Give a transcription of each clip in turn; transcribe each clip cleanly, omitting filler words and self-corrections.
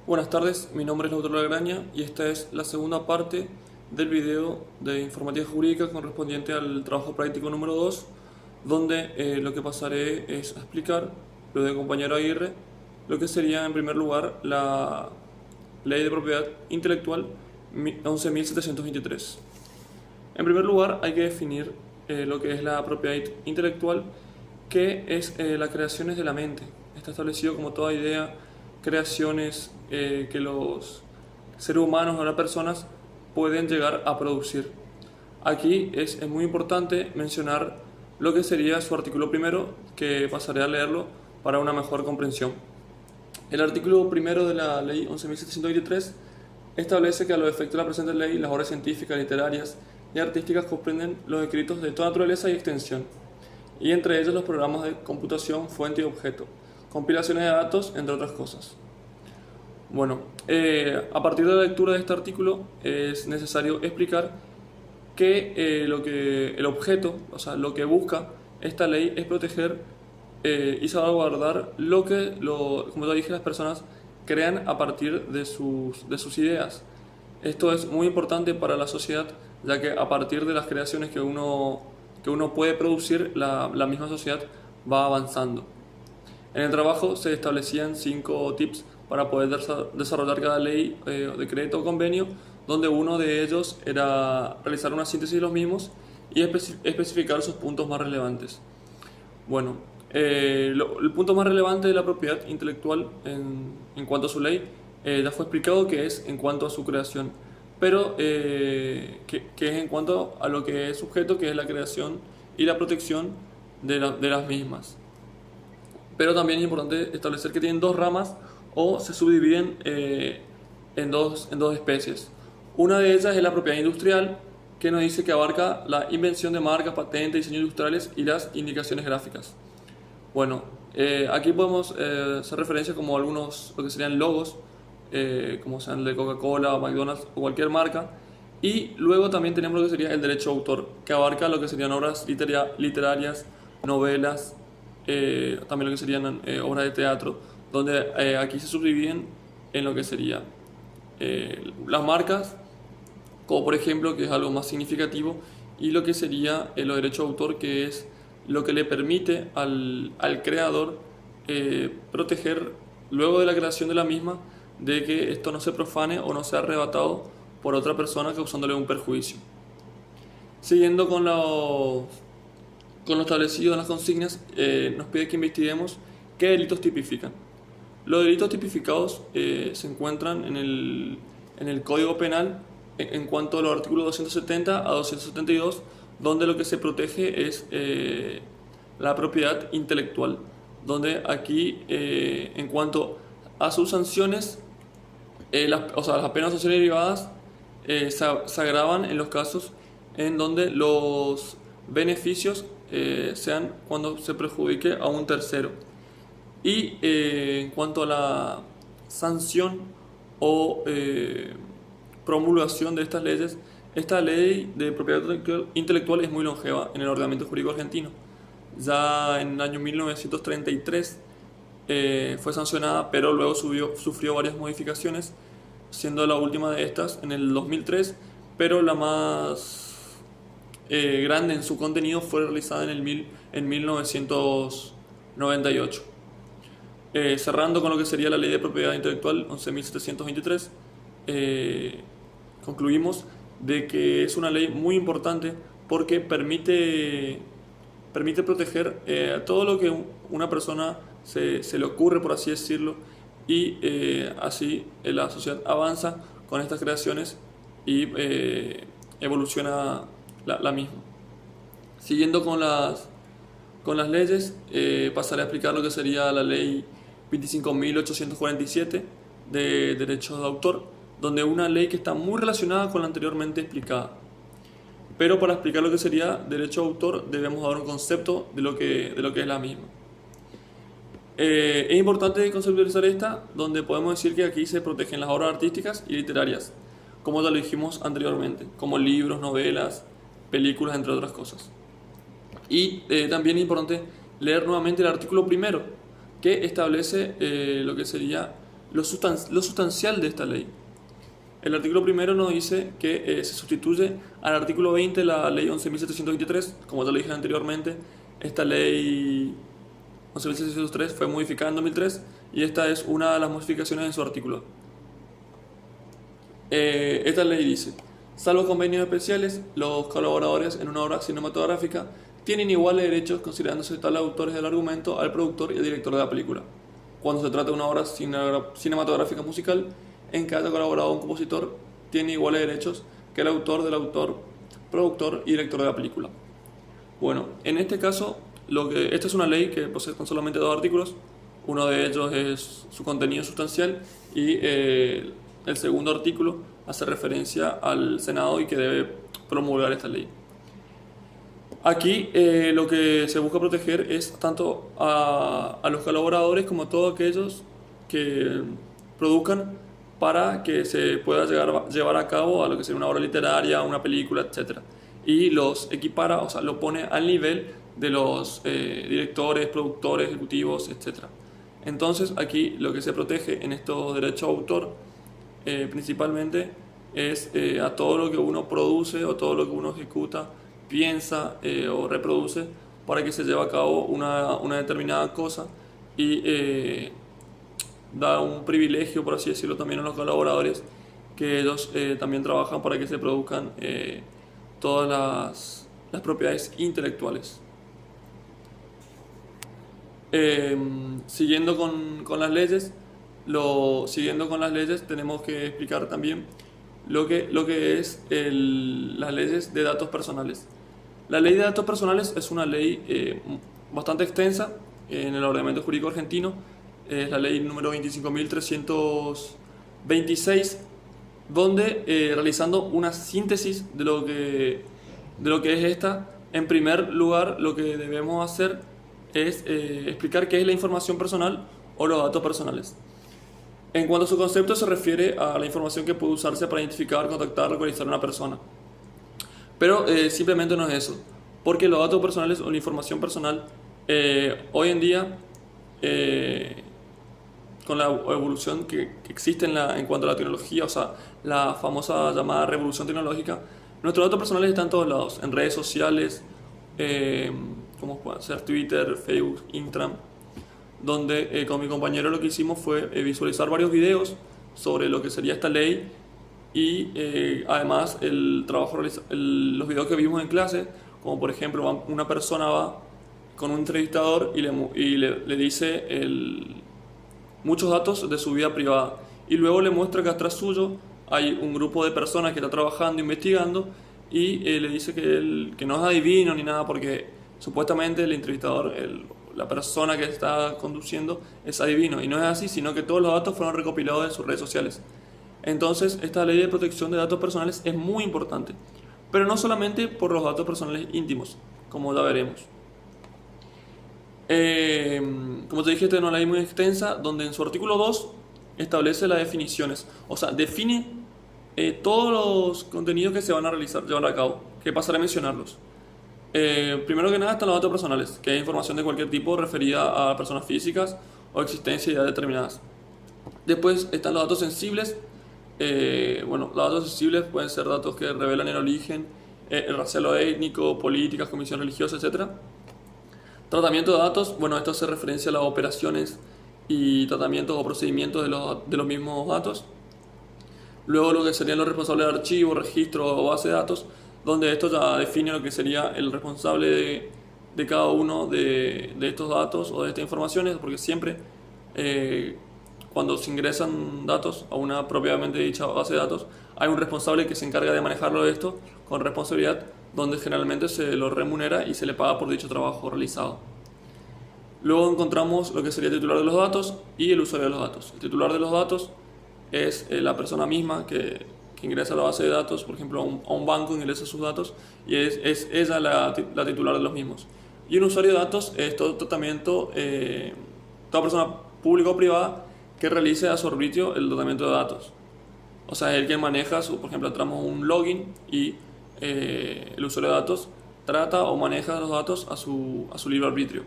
Buenas tardes, mi nombre es Lautaro Lagraña y esta es la segunda parte del video de informática jurídica correspondiente al trabajo práctico número 2, donde lo que pasaré es a explicar, lo de compañero Aguirre, lo que sería en primer lugar la Ley de Propiedad Intelectual 11.723. En primer lugar hay que definir lo que es la propiedad intelectual, que es la creaciones de la mente. Está establecido como toda idea, creaciones que los seres humanos o las personas pueden llegar a producir. Aquí es muy importante mencionar lo que sería su artículo primero, que pasaré a leerlo para una mejor comprensión. El artículo primero de la ley 11.723 establece que a los efectos de la presente ley las obras científicas, literarias y artísticas comprenden los escritos de toda naturaleza y extensión, y entre ellos los programas de computación, fuente y objeto, compilaciones de datos, entre otras cosas. Bueno, a partir de la lectura de este artículo es necesario explicar que el objeto, o sea, lo que busca esta ley es proteger y salvaguardar como ya dije, las personas crean a partir de sus ideas. Esto es muy importante para la sociedad, ya que a partir de las creaciones que uno puede producir, la misma sociedad va avanzando. En el trabajo se establecían 5 tips para poder desarrollar cada ley, decreto o convenio, donde uno de ellos era realizar una síntesis de los mismos y especificar sus puntos más relevantes. Bueno, el punto más relevante de la propiedad intelectual en cuanto a su ley ya fue explicado, que es en cuanto a su creación, pero que es en cuanto a lo que es sujeto, que es la creación y la protección de las mismas. Pero también es importante establecer que tienen 2 ramas o se subdividen en dos especies. Una de ellas es la propiedad industrial, que nos dice que abarca la invención de marcas, patentes, diseños industriales y las indicaciones gráficas. Bueno, aquí podemos hacer referencia como a algunos, lo que serían logos, como sean el de Coca-Cola, McDonald's o cualquier marca. Y luego también tenemos lo que sería el derecho de autor, que abarca lo que serían obras literarias, novelas, también lo que serían obras de teatro, donde aquí se subdividen en lo que sería las marcas, como por ejemplo, que es algo más significativo, y lo que sería los derechos de autor, que es lo que le permite al creador proteger luego de la creación de la misma, de que esto no se profane o no sea arrebatado por otra persona causándole un perjuicio. Siguiendo con lo establecido en las consignas, nos pide que investiguemos qué delitos tipifican. Los delitos tipificados se encuentran en el Código Penal en cuanto a los artículos 270 a 272, donde lo que se protege es la propiedad intelectual, donde aquí en cuanto a sus sanciones, las penas o sanciones derivadas se agravan en los casos en donde los beneficios sean cuando se perjudique a un tercero. Y en cuanto a la sanción o promulgación de estas leyes, esta ley de propiedad intelectual es muy longeva en el ordenamiento jurídico argentino. Ya en el año 1933 fue sancionada, pero luego sufrió varias modificaciones, siendo la última de estas en el 2003, pero la más grande en su contenido fue realizada en 1998. Cerrando con lo que sería la ley de propiedad intelectual 11.723, concluimos de que es una ley muy importante porque permite proteger todo lo que una persona se le ocurre, por así decirlo, y así la sociedad avanza con estas creaciones y evoluciona la misma. Siguiendo con las leyes, pasaré a explicar lo que sería la ley 25.847 de derechos de autor, donde una ley que está muy relacionada con la anteriormente explicada. Pero para explicar lo que sería derecho de autor debemos dar un concepto de lo que es la misma. Es importante conceptualizar esta, donde podemos decir que aquí se protegen las obras artísticas y literarias, como ya lo dijimos anteriormente, como libros, novelas, películas, entre otras cosas. Y también es importante leer nuevamente el artículo primero, que establece lo que sería lo sustancial de esta ley. El artículo primero nos dice que se sustituye al artículo 20 de la ley 11.723, como ya lo dije anteriormente. Esta ley 11.703 fue modificada en 2003 y esta es una de las modificaciones en su artículo. Esta ley dice: salvo convenios especiales, los colaboradores en una obra cinematográfica tienen iguales derechos considerándose tales autores del argumento al productor y al director de la película. Cuando se trata de una obra cinematográfica musical, en cada colaborador un compositor tiene iguales derechos que el autor del autor, productor y director de la película. Bueno, en este caso, esta es una ley que posee con solamente 2 artículos. Uno de ellos es su contenido sustancial y el segundo artículo hace referencia al Senado y que debe promulgar esta ley. Aquí lo que se busca proteger es tanto a los colaboradores como a todos aquellos que produzcan para que se pueda llevar a cabo a lo que sería una obra literaria, una película, etc. Y los equipara, o sea, lo pone al nivel de los directores, productores, ejecutivos, etc. Entonces aquí lo que se protege en estos derechos de autor principalmente es a todo lo que uno produce o todo lo que uno ejecuta, piensa o reproduce para que se lleve a cabo una determinada cosa y da un privilegio, por así decirlo, también a los colaboradores, que ellos también trabajan para que se produzcan todas las propiedades intelectuales. Siguiendo con las leyes, tenemos que explicar también lo que es las leyes de datos personales. La ley de datos personales es una ley bastante extensa en el ordenamiento jurídico argentino. Es la ley número 25.326, donde realizando una síntesis de lo que es esta, en primer lugar lo que debemos hacer es explicar qué es la información personal o los datos personales. En cuanto a su concepto, se refiere a la información que puede usarse para identificar, contactar, localizar a una persona. Pero simplemente no es eso, porque los datos personales o la información personal hoy en día, con la evolución que existe en cuanto a la tecnología, o sea, la famosa llamada revolución tecnológica, nuestros datos personales están en todos lados, en redes sociales, como puede ser Twitter, Facebook, Instagram, donde con mi compañero lo que hicimos fue visualizar varios videos sobre lo que sería esta ley y además los videos que vimos en clase, como por ejemplo una persona va con un entrevistador y le dice muchos datos de su vida privada y luego le muestra que atrás suyo hay un grupo de personas que está trabajando, investigando y le dice que no es adivino ni nada porque supuestamente el entrevistador, la persona que está conduciendo es adivino y no es así, sino que todos los datos fueron recopilados de sus redes sociales. Entonces esta ley de protección de datos personales es muy importante, pero no solamente por los datos personales íntimos, como ya veremos. Como te dije, esta es una ley muy extensa donde en su artículo 2 establece las definiciones, o sea, define todos los contenidos que se van a llevar a cabo, que pasaré a mencionarlos. Primero que nada están los datos personales, que es información de cualquier tipo referida a personas físicas o existencias ya determinadas. Después están los datos sensibles. Los datos sensibles pueden ser datos que revelan el origen, el racial o étnico, políticas, convicción religiosa, etc. Tratamiento de datos, esto hace referencia a las operaciones y tratamientos o procedimientos de los mismos datos. Luego lo que serían los responsables de archivo, registro o base de datos, donde esto ya define lo que sería el responsable de cada uno de estos datos o de estas informaciones, porque siempre cuando se ingresan datos a una propiamente dicha base de datos, hay un responsable que se encarga de manejarlo de esto con responsabilidad, donde generalmente se lo remunera y se le paga por dicho trabajo realizado. Luego encontramos lo que sería el titular de los datos y el usuario de los datos. El titular de los datos es la persona misma que ingresa a la base de datos, por ejemplo a un banco ingresa sus datos y es ella la titular de los mismos. Y un usuario de datos es todo tratamiento, toda persona pública o privada que realice a su arbitrio el tratamiento de datos. O sea, es el que maneja, por ejemplo, entramos un login y el usuario de datos trata o maneja los datos a su libre arbitrio.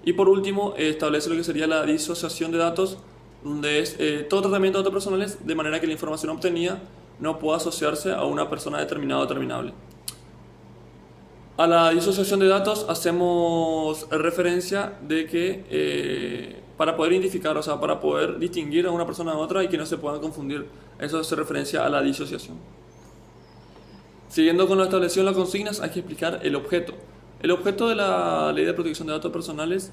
Y por último, establece lo que sería la disociación de datos donde es todo tratamiento de datos personales de manera que la información obtenida no pueda asociarse a una persona determinada o determinable. A la disociación de datos hacemos referencia de que para poder identificar, o sea, para poder distinguir a una persona de otra y que no se puedan confundir, eso hace referencia a la disociación. Siguiendo con lo establecido en las consignas, hay que explicar el objeto. El objeto de la Ley de Protección de Datos Personales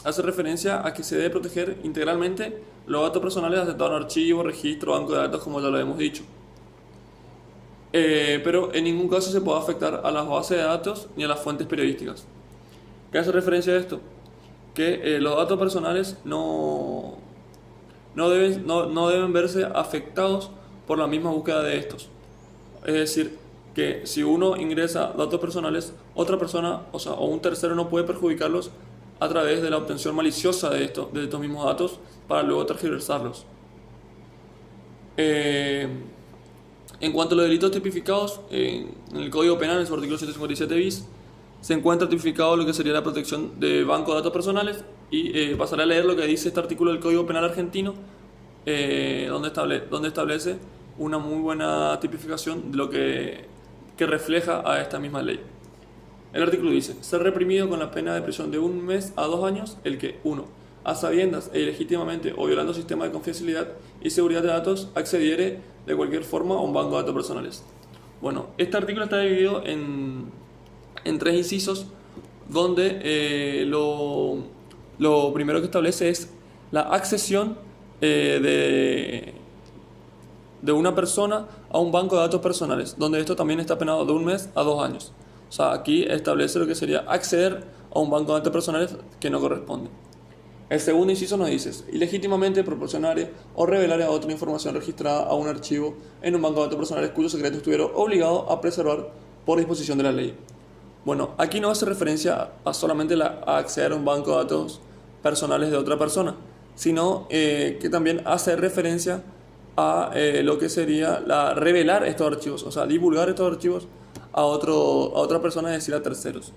hace referencia a que se debe proteger integralmente los datos personales asentados en archivo, registro, banco de datos, como ya lo hemos dicho. Pero en ningún caso se puede afectar a las bases de datos ni a las fuentes periodísticas. ¿Qué hace referencia a esto? Que los datos personales no deben verse afectados por la misma búsqueda de estos. Es decir, que si uno ingresa datos personales, otra persona, o un tercero no puede perjudicarlos a través de la obtención maliciosa de estos mismos datos para luego tergiversarlos. En cuanto a los delitos tipificados, en el Código Penal, en su artículo 157 bis, se encuentra tipificado lo que sería la protección de banco de datos personales, y pasaré a leer lo que dice este artículo del Código Penal argentino, donde establece una muy buena tipificación de lo que refleja a esta misma ley. El artículo dice: ser reprimido con la pena de prisión de 1 mes a 2 años el que 1. A sabiendas e ilegítimamente o violando sistemas de confidencialidad y seguridad de datos accediere de cualquier forma a un banco de datos personales. Bueno, este artículo está dividido en 3 incisos, donde lo primero que establece es la accesión de una persona a un banco de datos personales, donde esto también está penado de 1 mes a 2 años. O sea, aquí establece lo que sería acceder a un banco de datos personales que no corresponde. El segundo inciso nos dice: ilegítimamente proporcionar o revelar a otra información registrada a un archivo en un banco de datos personales cuyos secretos estuviera obligado a preservar por disposición de la ley. Bueno, aquí no hace referencia a solamente a acceder a un banco de datos personales de otra persona, sino que también hace referencia a lo que sería revelar estos archivos, o sea, divulgar estos archivos a otra persona, es decir, a terceros.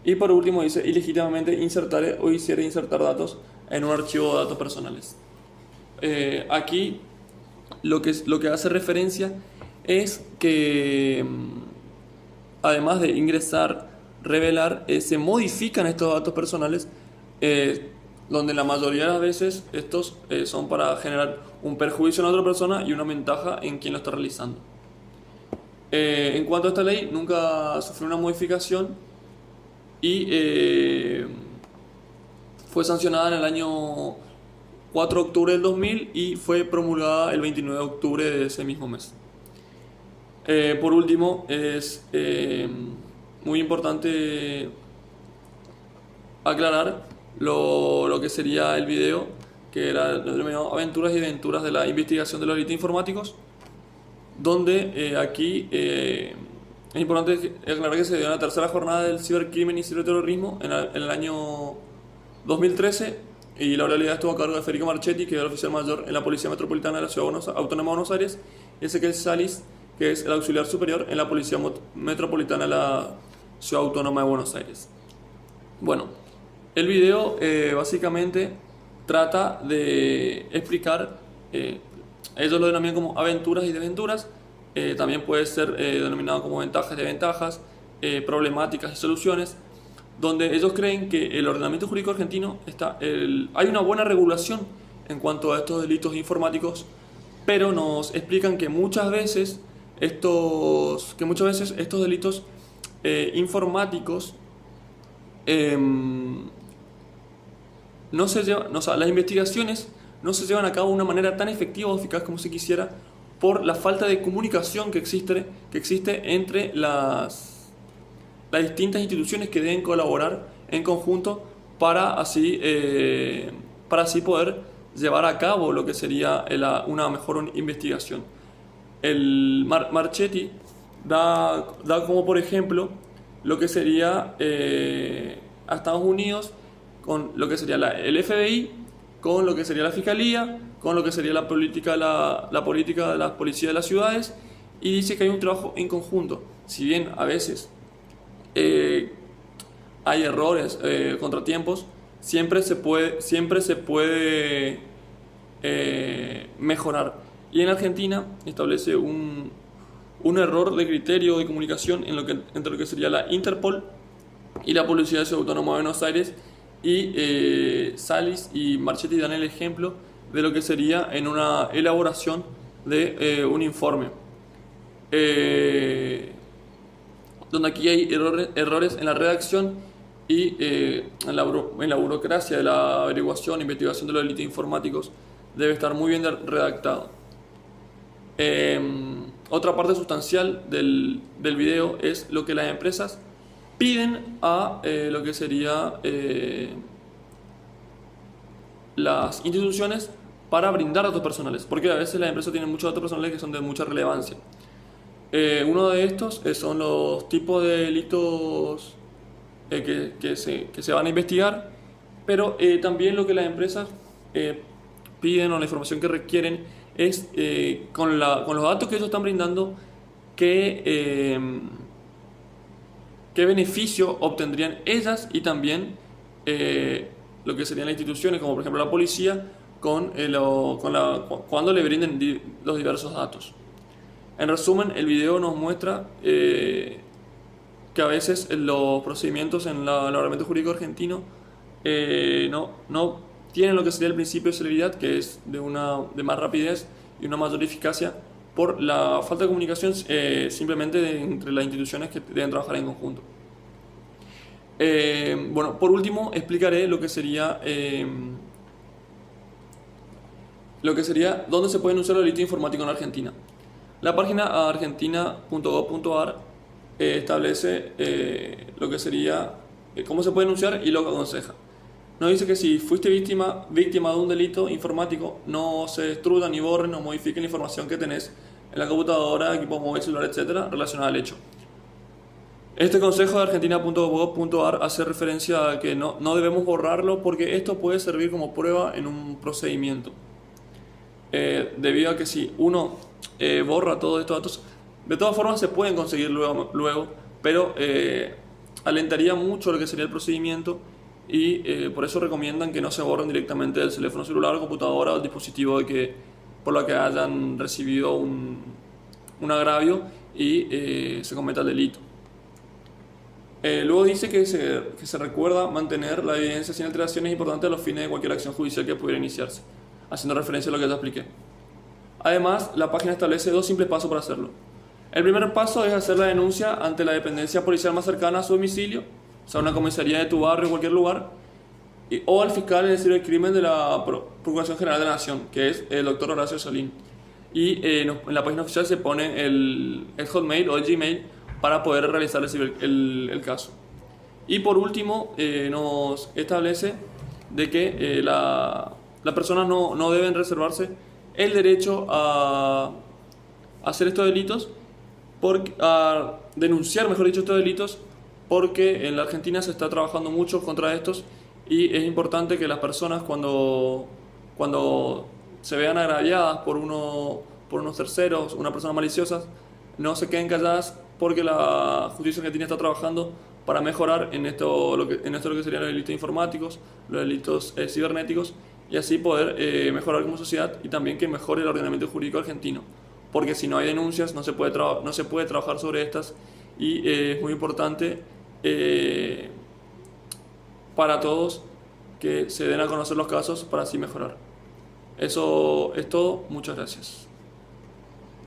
Y por último dice: ilegítimamente insertar o hiciera insertar datos en un archivo de datos personales. Aquí lo que hace referencia es que además de ingresar, revelar, se modifican estos datos personales, donde la mayoría de las veces estos son para generar un perjuicio en otra persona y una ventaja en quien lo está realizando. En cuanto a esta ley, nunca sufrió una modificación y fue sancionada en el año 4 de octubre del 2000 y fue promulgada el 29 de octubre de ese mismo mes. Por último, es muy importante aclarar lo que sería el video, que era denominado Aventuras y Desventuras de la Investigación de los Delitos Informáticos, donde aquí es importante aclarar que se dio en la tercera jornada del cibercrimen y ciberterrorismo en el año 2013, y la oralidad estuvo a cargo de Federico Marchetti, que era el oficial mayor en la Policía Metropolitana de la Ciudad Autónoma de Buenos Aires, y Ezequiel Salis, que es el auxiliar superior en la Policía Metropolitana de la Ciudad Autónoma de Buenos Aires. Bueno, el video básicamente trata de explicar, ellos lo denominan como aventuras y desventuras, también puede ser denominado como ventajas y desventajas, problemáticas y soluciones, donde ellos creen que el ordenamiento jurídico argentino hay una buena regulación en cuanto a estos delitos informáticos, pero nos explican que muchas veces estos delitos informáticos no se llevan, o sea, las investigaciones no se llevan a cabo de una manera tan efectiva o eficaz como se quisiera, por la falta de comunicación que existe entre las distintas instituciones que deben colaborar en conjunto para así poder llevar a cabo lo que sería una mejor investigación. El Marchetti da como por ejemplo lo que sería a Estados Unidos con lo que sería el FBI, con lo que sería la Fiscalía, con lo que sería la política de la policía de las ciudades, y dice que hay un trabajo en conjunto. Si bien a veces hay errores, contratiempos, siempre se puede mejorar. Y en Argentina establece un error de criterio de comunicación entre lo que sería la Interpol y la Policía de Ciudad Autónoma de Buenos Aires, y Salis y Marchetti dan el ejemplo de lo que sería en una elaboración de un informe. Donde aquí hay errores en la redacción y en la burocracia de la averiguación e investigación de los delitos informáticos debe estar muy bien redactado. Otra parte sustancial del video es lo que las empresas piden a lo que sería las instituciones para brindar datos personales, porque a veces las empresas tienen muchos datos personales que son de mucha relevancia. Uno de estos son los tipos de delitos que se van a investigar, pero también lo que las empresas piden, o la información que requieren, es con los datos que ellos están brindando, qué beneficio obtendrían ellas y también lo que serían las instituciones, como por ejemplo la policía, cuando le brinden los diversos datos. En resumen, el video nos muestra que a veces los procedimientos en el ordenamiento jurídico argentino no tienen lo que sería el principio de celeridad, que es de más rapidez y una mayor eficacia, por la falta de comunicación simplemente entre las instituciones que deben trabajar en conjunto. Bueno, por último explicaré lo que sería dónde se puede denunciar el delito informático en Argentina. La página argentina.gov.ar establece lo que sería cómo se puede denunciar y lo que aconseja. Nos dice que si fuiste víctima de un delito informático, no se destruya ni borren o modifiquen la información que tenés en la computadora, equipo móvil, celular, etcétera, relacionada al hecho. Este consejo de argentina.gov.ar hace referencia a que no debemos borrarlo, porque esto puede servir como prueba en un procedimiento. Debido a que si uno borra todos estos datos, de todas formas se pueden conseguir luego, pero alentaría mucho lo que sería el procedimiento, y por eso recomiendan que no se borren directamente del teléfono celular, computadora o el dispositivo por lo que hayan recibido un agravio y se cometa el delito. Luego dice que se recuerda mantener la evidencia sin alteraciones importantes a los fines de cualquier acción judicial que pudiera iniciarse, haciendo referencia a lo que ya expliqué. Además, la página establece 2 simples pasos para hacerlo. El primer paso es hacer la denuncia ante la dependencia policial más cercana a su domicilio, o sea, una comisaría de tu barrio o cualquier lugar, o al fiscal en el sitio del crimen de la Procuración General de la Nación, que es el doctor Horacio Salín. Y en la página oficial se pone el Hotmail o el Gmail para poder realizar el caso. Y por último, nos establece de que las personas no deben reservarse el derecho a hacer estos delitos, a denunciar, mejor dicho, estos delitos, porque en la Argentina se está trabajando mucho contra estos, y es importante que las personas cuando se vean agraviadas por unos terceros, una persona maliciosa, no se queden calladas, porque la justicia argentina está trabajando para mejorar en esto lo que serían los delitos informáticos, los delitos cibernéticos, y así poder mejorar como sociedad, y también que mejore el ordenamiento jurídico argentino, porque si no hay denuncias no se puede trabajar sobre estas, y es muy importante para todos que se den a conocer los casos para así mejorar. Eso es todo, muchas gracias.